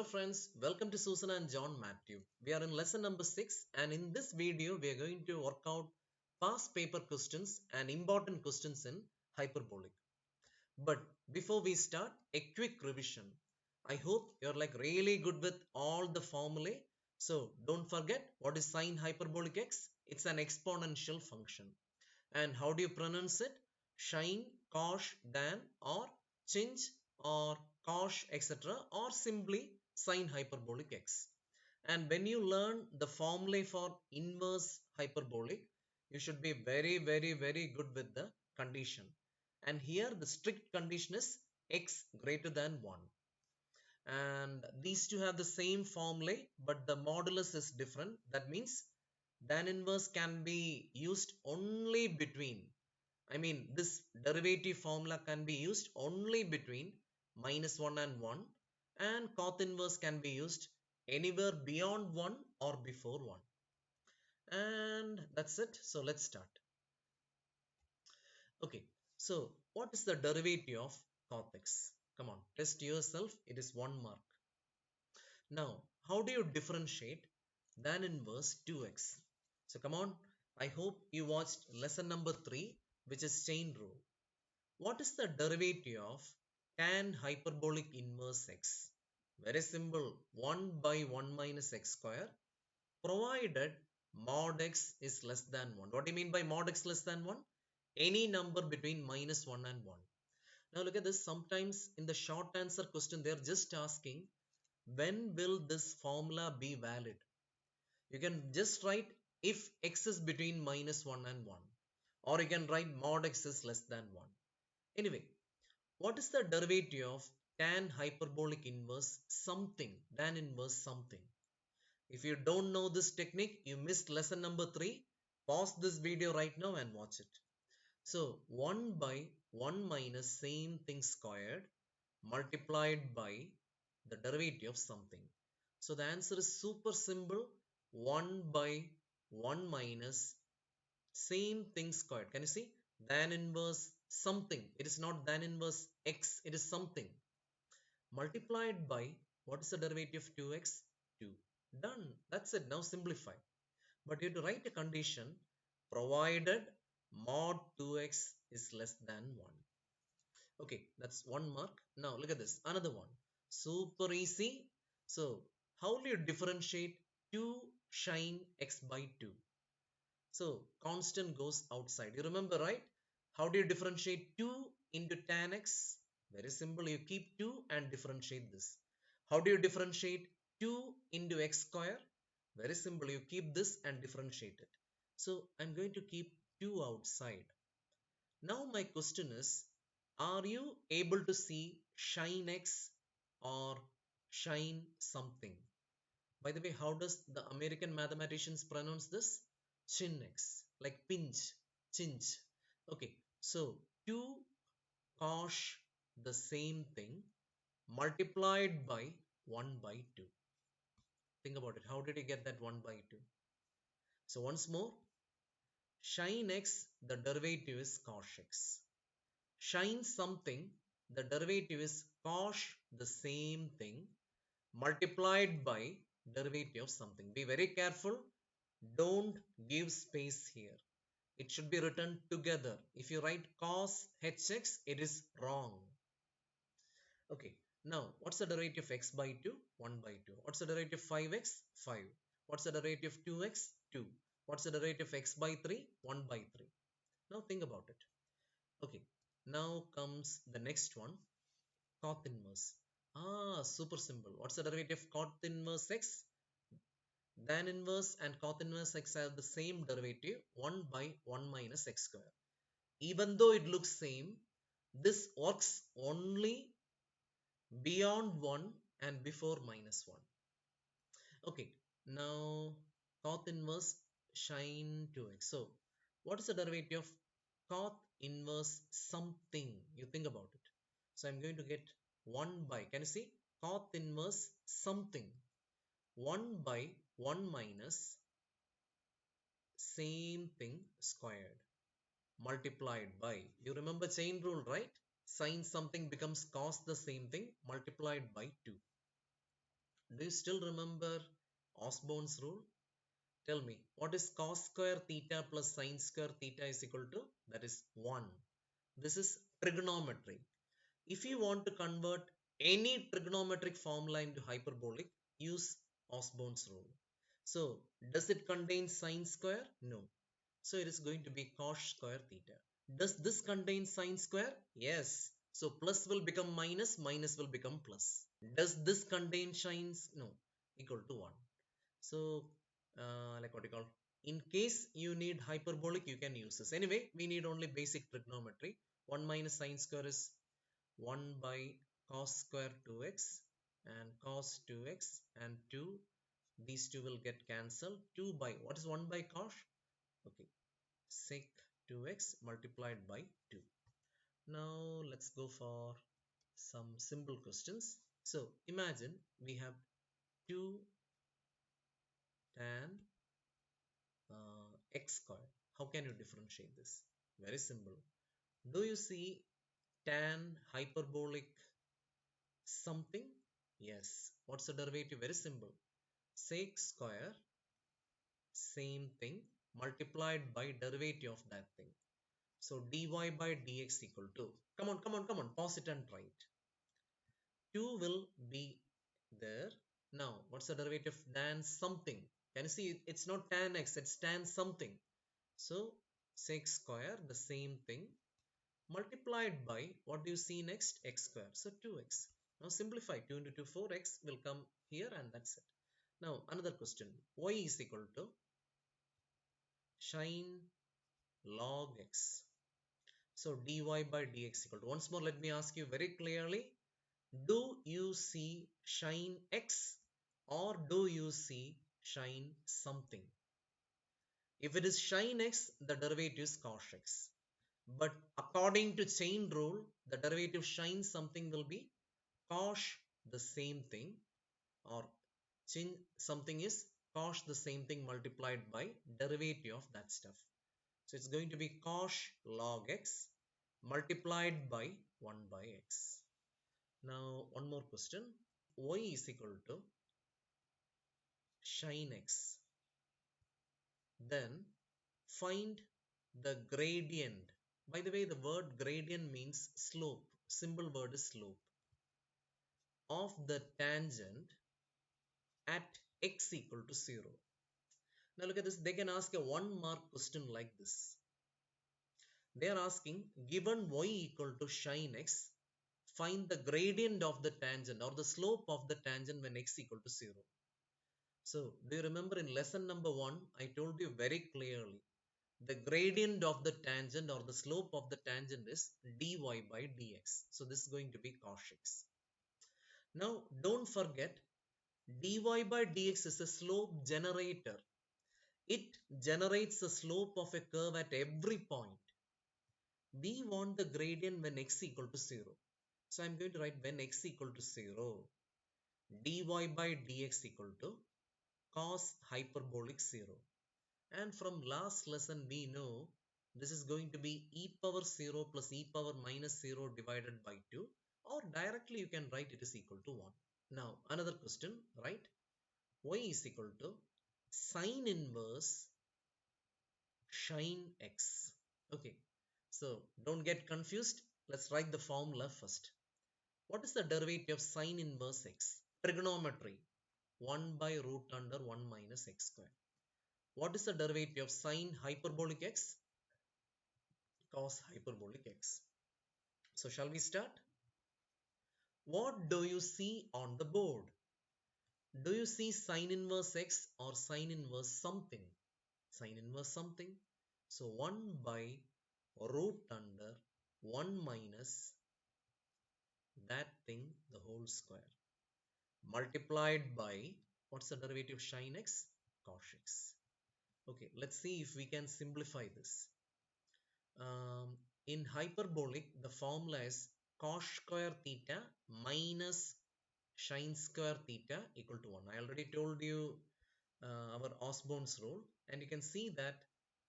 friends, welcome to Susan and John Matthew. We are in lesson number 6 and in this video we are going to work out past paper questions and important questions in hyperbolic. But before we start, a quick revision. I hope you're like really good with all the formulae. So don't forget what is sine hyperbolic x? It's an exponential function. And how do you pronounce it? Shine, cosh, dan, or chinch, or cosh, etc., or simply sine hyperbolic x. And when you learn the formulae for inverse hyperbolic, you should be very good with the condition. And here the strict condition is x greater than 1. And these two have the same formulae, but the modulus is different. That means tan inverse can be used only between, this derivative formula can be used only between -1 and 1, and cot inverse can be used anywhere beyond 1 or before 1. And that's it. So let's start. Okay, so what is the derivative of cot x? Come on, test yourself. It is 1 mark. Now, how do you differentiate tan inverse 2x? So come on, I hope you watched lesson number 3, which is chain rule. What is the derivative of tan hyperbolic inverse x? Very simple, 1 by 1 minus x square, provided mod x is less than 1. What do you mean by mod x less than 1? Any number between -1 and 1. Now look at this. Sometimes in the short answer question, they are just asking, when will this formula be valid? You can just write if x is between -1 and 1. Or you can write mod x is less than 1. Anyway, what is the derivative of tan hyperbolic inverse something, tan inverse something? If you don't know this technique, you missed lesson number 3. Pause this video right now and watch it. So 1 by 1 minus same thing squared multiplied by the derivative of something. So the answer is super simple. 1 by 1 minus same thing squared. Can you see? Tan inverse something. It is not tan inverse x. It is something. Multiplied by, what is the derivative of 2x? 2. Done. That's it. Now simplify. But you have to write a condition provided mod 2x is less than 1. Okay, that's 1 mark. Now look at this. Another one. Super easy. So how will you differentiate 2 shine x by 2? So constant goes outside. You remember, right? How do you differentiate 2 into tan x? Very simple. You keep 2 and differentiate this. How do you differentiate 2 into x square? Very simple. You keep this and differentiate it. So I'm going to keep 2 outside. Now my question is, are you able to see shine x or shine something? By the way, how does the American mathematicians pronounce this? Chin x, like pinch, chinch. Okay, so 2 cosh the same thing multiplied by 1 by 2. Think about it. How did you get that 1 by 2? So once more, shine x, the derivative is cosh x. Shine something, the derivative is cosh the same thing multiplied by derivative of something. Be very careful. Don't give space here. It should be written together. If you write cos hx, it is wrong. Okay. Now, what's the derivative of x by 2? 1 by 2. What's the derivative of 5x? 5. What's the derivative of 2x? 2. What's the derivative of x by 3? 1 by 3. Now think about it. Okay. Now comes the next one. Cot inverse. Super simple. What's the derivative of cot inverse x? Tan inverse and cot inverse x have the same derivative, 1 by 1 minus x square. Even though it looks same, this works only beyond 1 and before -1. Okay, now cot inverse shine 2x. So what is the derivative of cot inverse something? You think about it. So I'm going to get 1 by, can you see? Cot inverse something. 1 by 1 minus same thing squared multiplied by, you remember chain rule, right? Sine something becomes cos the same thing multiplied by 2. Do you still remember Osborne's rule? Tell me, what is cos square theta plus sin square theta is equal to? That is 1. This is trigonometry. If you want to convert any trigonometric formula into hyperbolic, use Osborne's rule. So, does it contain sine square? No. So, it is going to be cosh square theta. Does this contain sine square? Yes. So, plus will become minus, minus will become plus. Does this contain sines? No. Equal to 1. So, like what you call, in case you need hyperbolic, you can use this. Anyway, we need only basic trigonometry. 1 minus sine square is 1 by cos square 2x and cos 2x and 2. These two will get cancelled. 2 by, what is 1 by cosh? Okay, sec 2x multiplied by 2. Now let's go for some simple questions. So imagine we have 2 tan x squared. How can you differentiate this? Very simple. Do you see tan hyperbolic something? Yes. What's the derivative? Very simple. Sec square, same thing, multiplied by derivative of that thing. So dy by dx equal to, come on, pause it and write. 2 will be there. Now, what's the derivative of tan something? Can you see it's not tan x, it's tan something. So sec square, the same thing, multiplied by, what do you see next? X square. So 2x. Now simplify. 2 into 2, 4x will come here and that's it. Now another question. Y is equal to sin log x. So dy by dx equal to. Once more, let me ask you very clearly. Do you see sin x or do you see sin something? If it is sin x, the derivative is cosh x. But according to chain rule, the derivative sin something will be cosh the same thing, or sin something is cosh the same thing multiplied by derivative of that stuff. So it's going to be cosh log x multiplied by 1 by x. Now one more question. Y is equal to sin x. Then find the gradient. By the way, the word gradient means slope. Symbol word is slope of the tangent at x equal to 0. Now look at this. They can ask a 1-mark question like this. They are asking, given y equal to sin x, find the gradient of the tangent or the slope of the tangent when x equal to 0. So, do you remember in lesson number 1, I told you very clearly, the gradient of the tangent or the slope of the tangent is dy by dx. So, this is going to be cosh x. Now, don't forget, dy by dx is a slope generator. It generates the slope of a curve at every point. We want the gradient when x equal to 0. So I'm going to write when x equal to 0, dy by dx equal to cos hyperbolic 0. And from last lesson we know this is going to be e power 0 plus e power minus 0 divided by 2, or directly you can write it is equal to 1. Now another question, right? Y is equal to sine inverse sin x. Okay, so don't get confused. Let's write the formula first. What is the derivative of sine inverse x? Trigonometry. 1 by root under 1 minus x square. What is the derivative of sine hyperbolic x? Cos hyperbolic x. So shall we start? What do you see on the board? Do you see sine inverse x or sine inverse something? Sine inverse something. So 1 by root under 1 minus that thing the whole square multiplied by, what's the derivative of sin x? Cosh x. Okay, let's see if we can simplify this. In hyperbolic, the formula is cosh square theta minus sin square theta equal to 1. I already told you our Osborne's rule, and you can see that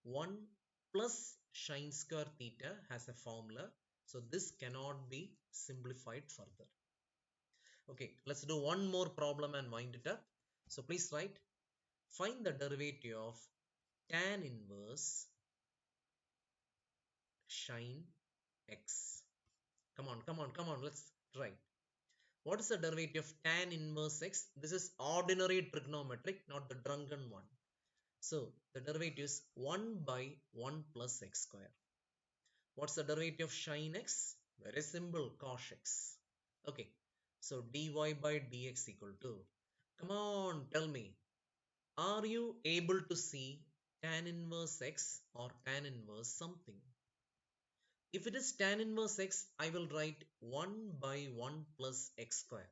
1 plus sin square theta has a formula, so this cannot be simplified further. Okay, let's do one more problem and wind it up. So please write, find the derivative of tan inverse sin x. Come on, come on, come on, let's try. What is the derivative of tan inverse x? This is ordinary trigonometric, not the drunken one. So the derivative is 1 by 1 plus x square. What's the derivative of sin x? Very simple, cosh x. Okay, so dy by dx equal to, come on, tell me, are you able to see tan inverse x or tan inverse something? If it is tan inverse x, I will write 1 by 1 plus x square.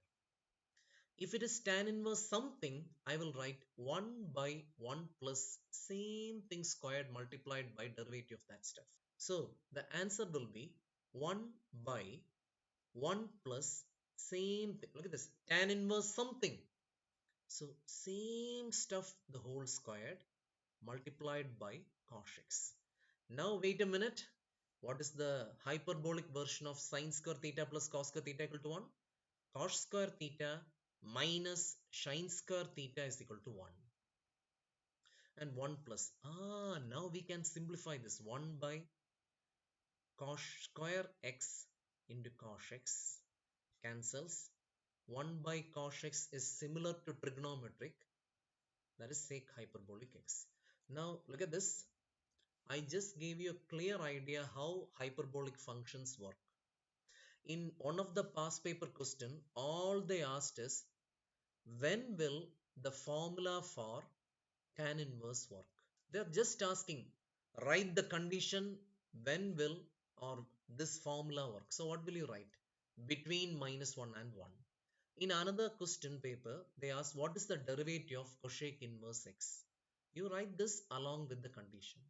If it is tan inverse something, I will write 1 by 1 plus same thing squared multiplied by derivative of that stuff. So the answer will be 1 by 1 plus same thing. Look at this, tan inverse something. So same stuff, the whole squared multiplied by cosh x. Now wait a minute. What is the hyperbolic version of sine square theta plus cos square theta equal to 1? Cos square theta minus sin square theta is equal to 1. And 1 plus. Now we can simplify this. 1 by cos square x into cos x cancels. 1 by cos x is similar to trigonometric. That is sec hyperbolic x. Now look at this. I just gave you a clear idea how hyperbolic functions work. In one of the past paper question, all they asked is, when will the formula for tan inverse work? They're just asking, write the condition, when will or this formula work. So what will you write? Between -1 and 1. In another question paper, they ask, what is the derivative of cosec inverse x? You write this along with the condition.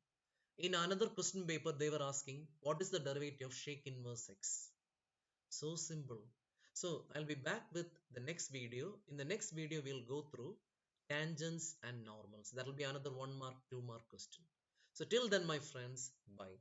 In another question paper, they were asking, what is the derivative of sec inverse x? So simple. So I'll be back with the next video. In the next video, we'll go through tangents and normals. That will be another 1 mark, 2 mark question. So till then, my friends, bye.